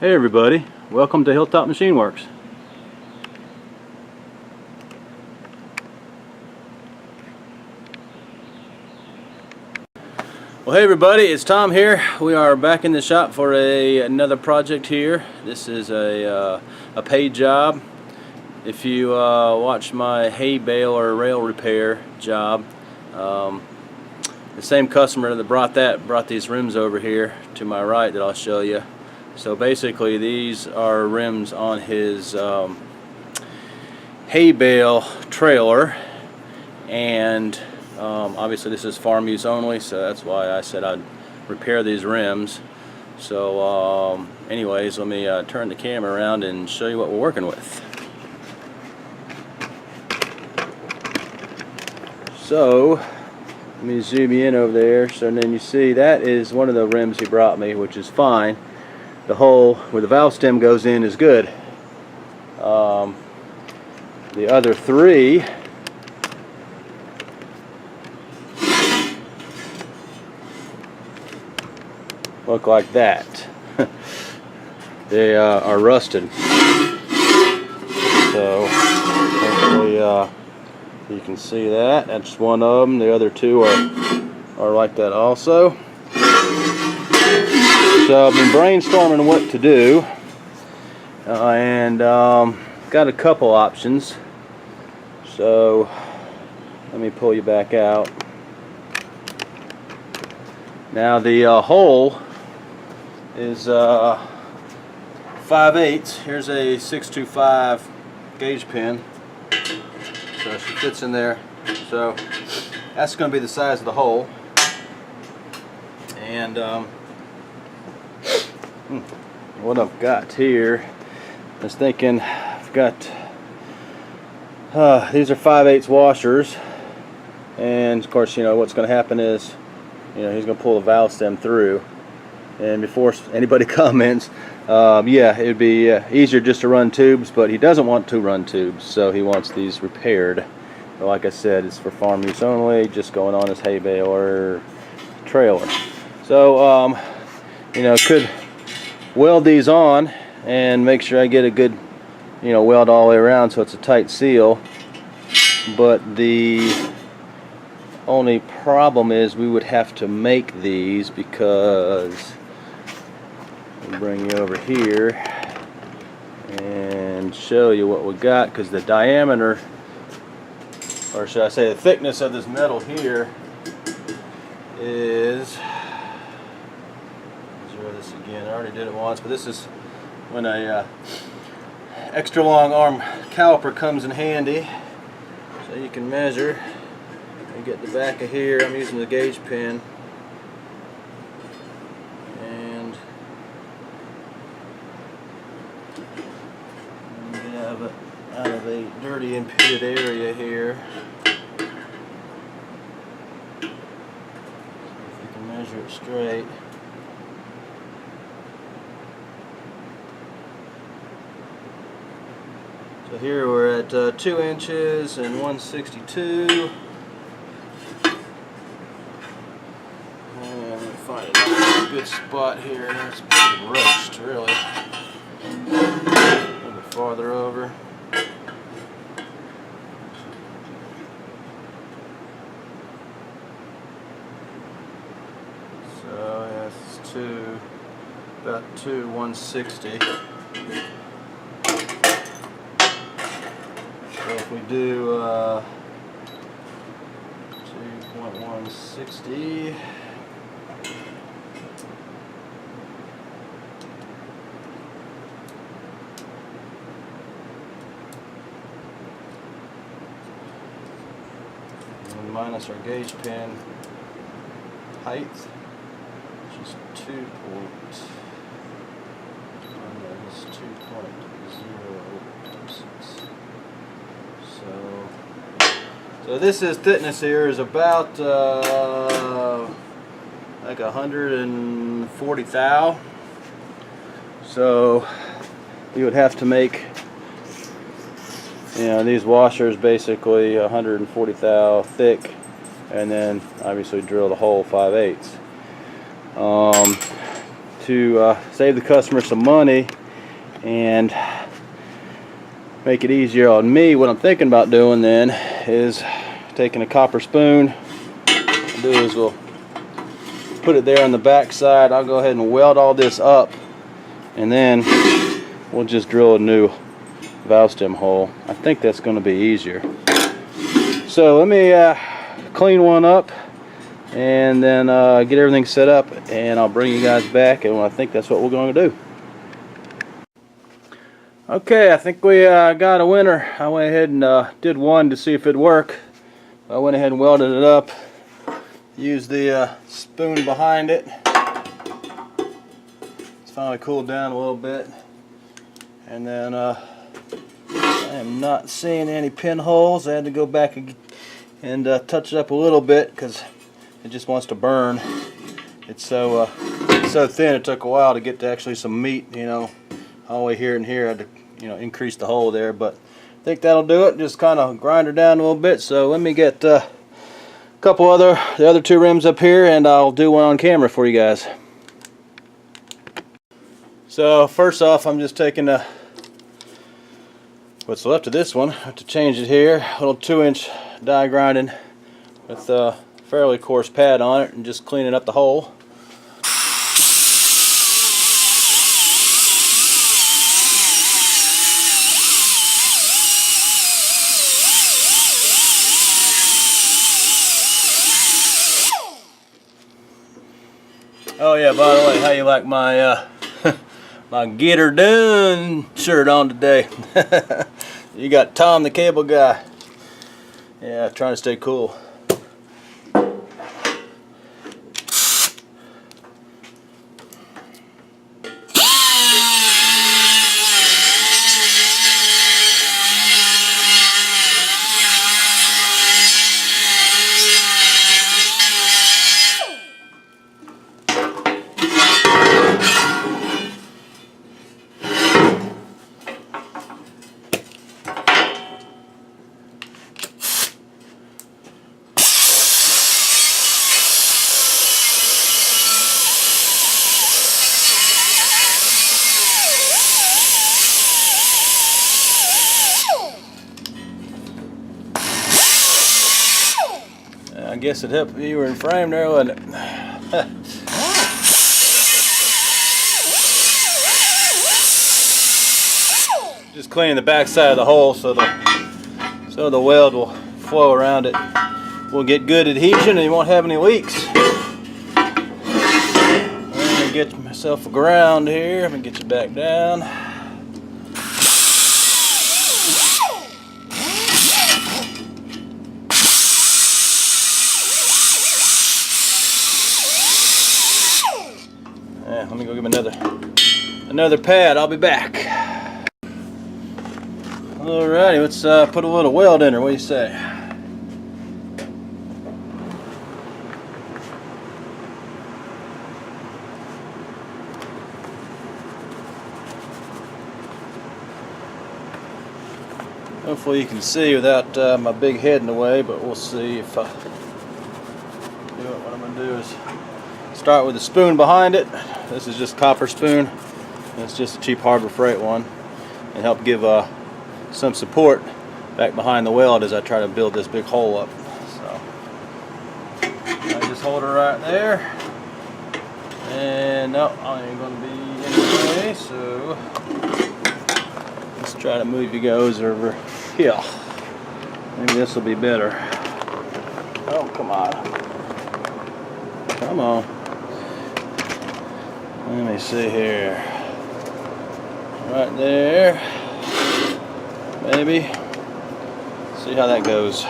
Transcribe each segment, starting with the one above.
Hey everybody, welcome to Hilltop Machine Works. Well, hey everybody, it's Tom here. We are back in the shop for another project here. This is a paid job. If you watch my hay bale or rail repair job, the same customer that brought these rims over here to my right that I'll show you. So basically these are rims on his hay bale trailer, and obviously this is farm use only, so that's why I said I'd repair these rims. So anyways, let me turn the camera around and show you what we're working with. So let me zoom you in over there, so then you see that is one of the rims he brought me, which is fine. The hole where the valve stem goes in is good. The other three look like that. They are rusted. So hopefully you can see that. That's one of them. The other two are like that also. So I've been brainstorming what to do, and got a couple options. So let me pull you back out. Now the hole is 5/8. Here's a 625 gauge pin, so she fits in there. So that's going to be the size of the hole. And what I've got here, I was thinking I've got these are 5/8 washers, and of course, you know, what's going to happen is, you know, he's going to pull the valve stem through, and before anybody comments, yeah, it'd be easier just to run tubes, but he doesn't want to run tubes, so he wants these repaired. But like I said, it's for farm use only, just going on his hay bale or trailer. So you know, could weld these on and make sure I get a good, you know, weld all the way around so it's a tight seal. But the only problem is we would have to make these, because I'll bring you over here and show you what we got, because the diameter, or should I say the thickness of this metal here is, this again, I already did it once, but this is when a extra long arm caliper comes in handy, so you can measure and get the back of here. I'm using the gauge pin, and get out of a dirty impeded area here. See if you can measure it straight. So here we're at 2 inches and 162. And let me find a good spot here. It's pretty roached, really. A little bit farther over. So yeah, it's about 160. So if we do 2.160, and minus our gauge pin height, which is 2.026. So this is thickness here is about like 140 thou. So you would have to make, you know, these washers basically 140 thou thick, and then obviously drill the hole 5/8. to save the customer some money and make it easier on me, what I'm thinking about doing then is taking a copper spoon. What we'll do is we'll put it there on the back side. I'll go ahead and weld all this up, and then we'll just drill a new valve stem hole. I think that's going to be easier. So let me clean one up and then get everything set up, and I'll bring you guys back, and I think that's what we're going to do. Okay, I think we got a winner. I went ahead and did one to see if it'd work. I went ahead and welded it up. Used the spoon behind it. It's finally cooled down a little bit. And then I am not seeing any pinholes. I had to go back and touch it up a little bit because it just wants to burn. It's so thin. It took a while to get to actually some meat, you know, all the way here and here. I had to, you know, increase the hole there, but I think that'll do it. Just kind of grind her down a little bit. So let me get a couple the other two rims up here, and I'll do one on camera for you guys. So first off, I'm just taking what's left of this one. I have to change it here. A little 2-inch die grinding with a fairly coarse pad on it, and just cleaning up the hole. Oh yeah, by the way, how you like my my Get Her Done shirt on today? You got Tom the Cable Guy. Yeah, trying to stay cool. I guess it helped you were in frame there, wasn't it? Just cleaning the back side of the hole so the weld will flow around it. We'll get good adhesion and you won't have any leaks. I'm gonna get myself a ground here. I'm gonna get you back down. Yeah, let me go give him another pad. I'll be back. Alrighty, let's put a little weld in her. What do you say? Hopefully you can see without my big head in the way, but we'll see if I do it. What I'm going to do is start with the spoon behind it. This is just copper spoon. It's just a cheap Harbor Freight one, and help give some support back behind the weld as I try to build this big hole up. So I just hold her right there, and no, I ain't going to be in the way. So let's try to move you guys over here. Maybe this will be better. Oh, come on. Come on. Let me see here. Right there. Maybe. See how that goes.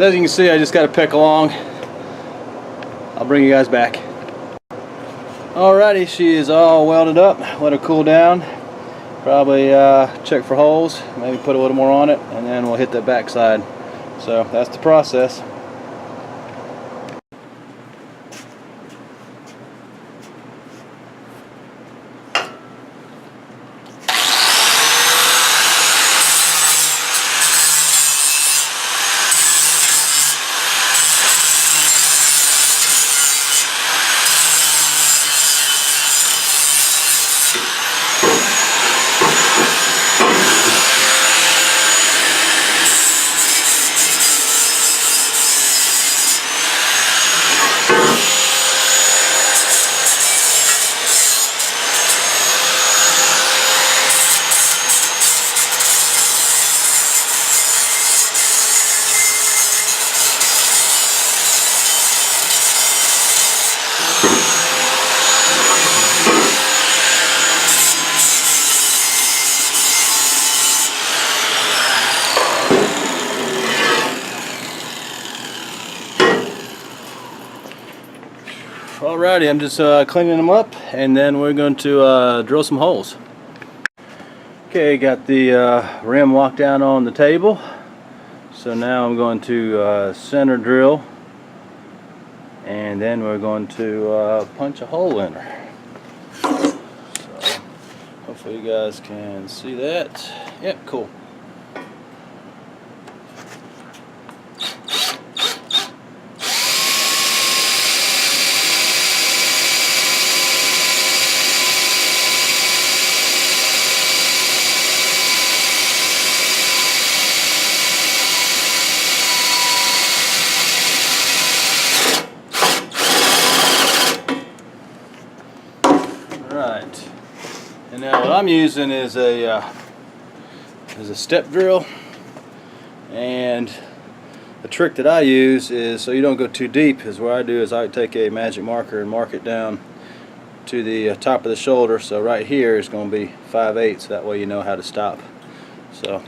So as you can see, I just got to peck along. I'll bring you guys back. Alrighty, she is all welded up. Let her cool down. Probably check for holes, maybe put a little more on it, and then we'll hit the backside. So that's the process. Alrighty, I'm just cleaning them up, and then we're going to drill some holes. Okay, got the rim locked down on the table. So now I'm going to center drill, and then we're going to punch a hole in her. So hopefully you guys can see that. Yep, cool. Right, and now what I'm using is a step drill, and the trick that I use is, so you don't go too deep, is what I do is I take a magic marker and mark it down to the top of the shoulder. So right here is going to be 5/8, that way you know how to stop. So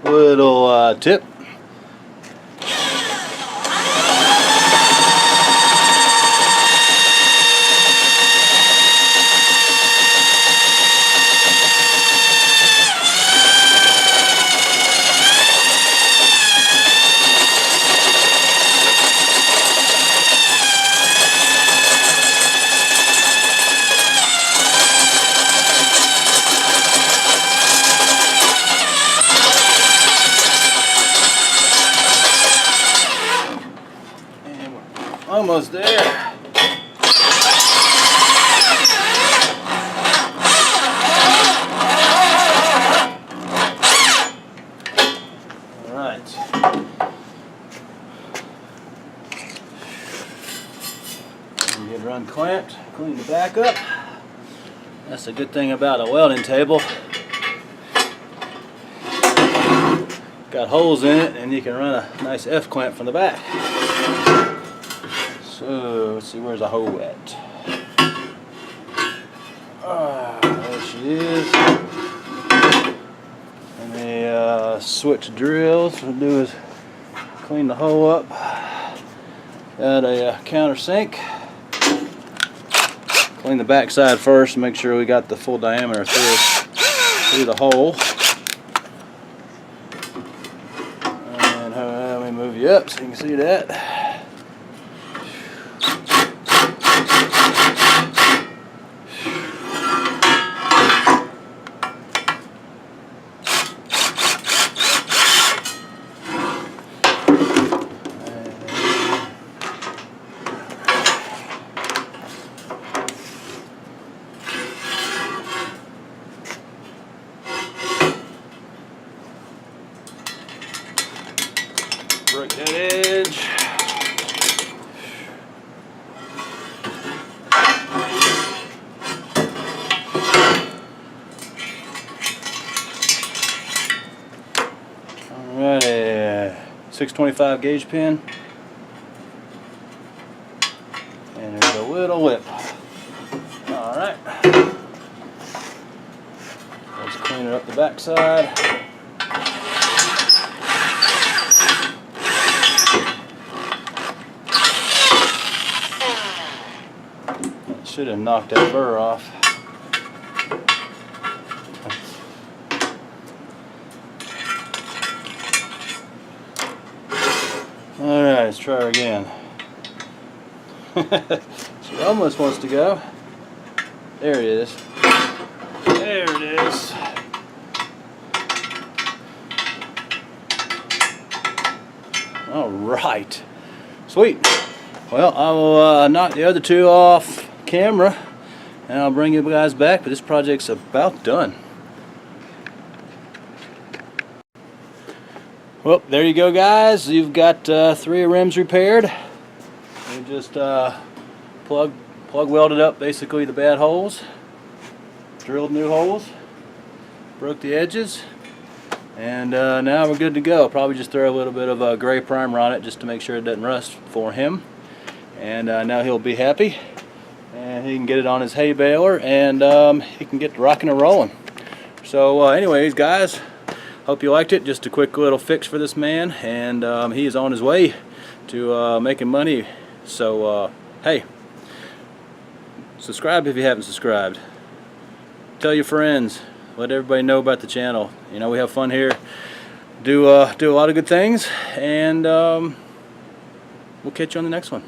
little tip. Almost there. All right. Get her unclamped, clean the back up. That's a good thing about a welding table. Got holes in it, and you can run a nice F-clamp from the back. So let's see, where's the hole at? There she is. And the switch drills. What we'll do is clean the hole up. Got a countersink. Clean the back side first, make sure we got the full diameter through the hole. And let me move you up so you can see that. Break that edge. Alrighty, 625 gauge pin. And there's a little lip. Alright. Let's clean it up the back side. Should have knocked that burr off. Alright, let's try her again. She almost wants to go. There it is. There it is. Alright. Sweet. Well, I will knock the other two off camera and I'll bring you guys back, but this project's about done. Well, there you go, guys. You've got 3 rims repaired. We just plug welded up basically the bad holes, drilled new holes, broke the edges, and now we're good to go. Probably just throw a little bit of gray primer on it just to make sure it doesn't rust for him. And now he'll be happy, and he can get it on his hay baler, and he can get rocking and rolling. So anyways, guys, hope you liked it. Just a quick little fix for this man, and he is on his way to making money. So hey, subscribe if you haven't subscribed. Tell your friends. Let everybody know about the channel. You know, we have fun here. Do a lot of good things, and we'll catch you on the next one.